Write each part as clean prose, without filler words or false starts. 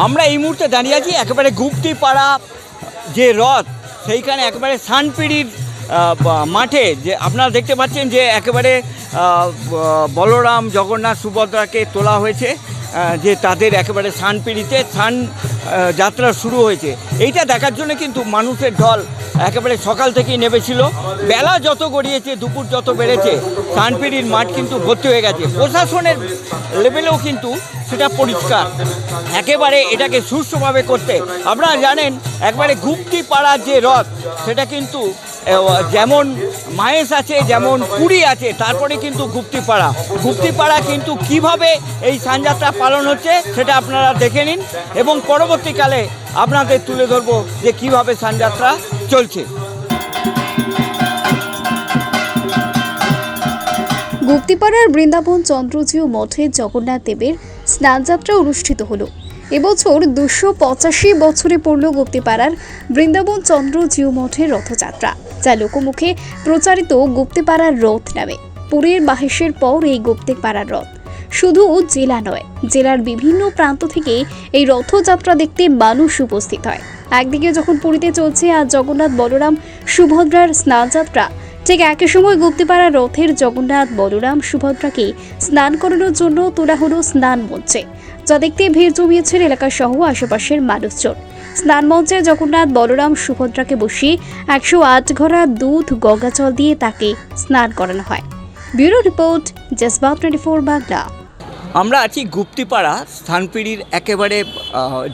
আমরা এই মুহূর্তে দাঁড়িয়ে আছি একেবারে গুপ্তিপাড়া যে রথ সেইখানে একেবারে শানপিড়ির মাঠে, যে আপনারা দেখতে পাচ্ছেন যে একেবারে বলরাম জগন্নাথ সুভদ্রাকে তোলা হয়েছে, যে তাদের একেবারে শানপিড়িতে যাত্রা শুরু হয়েছে। এইটা দেখার জন্য কিন্তু মানুষের ঢল একেবারে সকাল থেকেই নেমেছিল। বেলা যত গড়িয়েছে, দুপুর যত বেড়েছে, শানপিড়ির মাঠ কিন্তু ভর্তি হয়ে গেছে। প্রশাসনের লেভেলেও কিন্তু সেটা পরিষ্কার, একেবারে এটাকে সুষ্ঠুভাবে করতে। আপনারা জানেন একবারে গুপ্তিপাড়ার যে রথ, সেটা কিন্তু যেমন মাহেশ আছে, যেমন পুরী আছে, তারপরে কিন্তু গুপ্তিপাড়া কিন্তু কিভাবে এই সানযাত্রা পালন হচ্ছে সেটা আপনারা দেখে নিন, এবং পরবর্তীকালে আপনাদের তুলে ধরবো যে কিভাবে সানযাত্রা চলছে। গুপ্তিপাড়ার বৃন্দাবন চন্দ্রজিউ মঠে জগন্নাথ দেবের স্নানযাত্রা অনুষ্ঠিত হলো। এবছর 285 বছরে পড়ল গুপ্তিপাড়ার বৃন্দাবন চন্দ্রজিউ মঠের রথযাত্রা, যা লোকমুখে প্রচারিত গুপ্তিপাড়ার রথ নামে। পুরীর মাহেশের পর এই গুপ্তিপাড়ার রথ শুধু জেলা নয়, জেলার বিভিন্ন প্রান্ত থেকে এই রথযাত্রা দেখতে মানুষ উপস্থিত হয়। একদিকে যখন পুরীতে চলছে আজ জগন্নাথ বলরাম সুভদ্রার স্নানযাত্রা, ঠিক একই সময় গুপ্তিপাড়ার রথের জগন্নাথ বলরাম সুভদ্রাকে স্নান করানোর জন্য তোলা হলো স্নান মঞ্চে, যা দেখতে ভিড় জমিয়েছেন এলাকা সহ আশেপাশের মানুষজন। স্নান মঞ্চে জগন্নাথ বলরাম সুভদ্রাকে বসিয়ে 108 ঘড়া দুধ গঙ্গা জল দিয়ে তাকে স্নান করানো হয়। Bureau report, জজবাত 24 Bangla. আমরা আছি গুপ্তিপাড়া শানপিড়ির একেবারে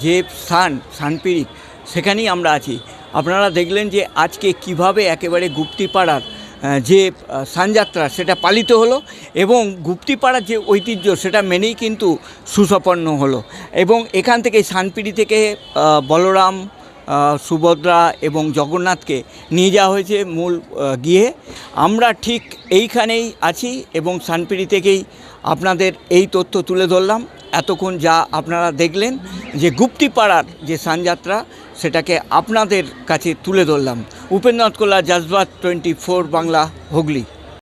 যে স্থান শানপিড়ি, সেখানেই আমরা আছি। আপনারা দেখলেন যে আজকে কিভাবে একেবারে গুপ্তিপাড়ার যে সানযাত্রা সেটা পালিত হলো, এবং গুপ্তিপাড়ার যে ঐতিহ্য সেটা মেনেই কিন্তু সুসম্পন্ন হলো। এবং এখান থেকে শানপিড়ি থেকে বলরাম, সুভদ্রা এবং জগন্নাথকে নিয়ে যাওয়া হয়েছে মূল গৃহে। আমরা ঠিক এইখানেই আছি এবং শানপিড়ি থেকেই আপনাদের এই তথ্য তুলে ধরলাম। এতক্ষণ যা আপনারা দেখলেন যে গুপ্তিপাড়ার যে সানযাত্রা, সেটাকে আপনাদের কাছে তুলে ধরলাম। উপেন্দ্রনাথ কোলা, জজবাত 24 বাংলা, হুগলি।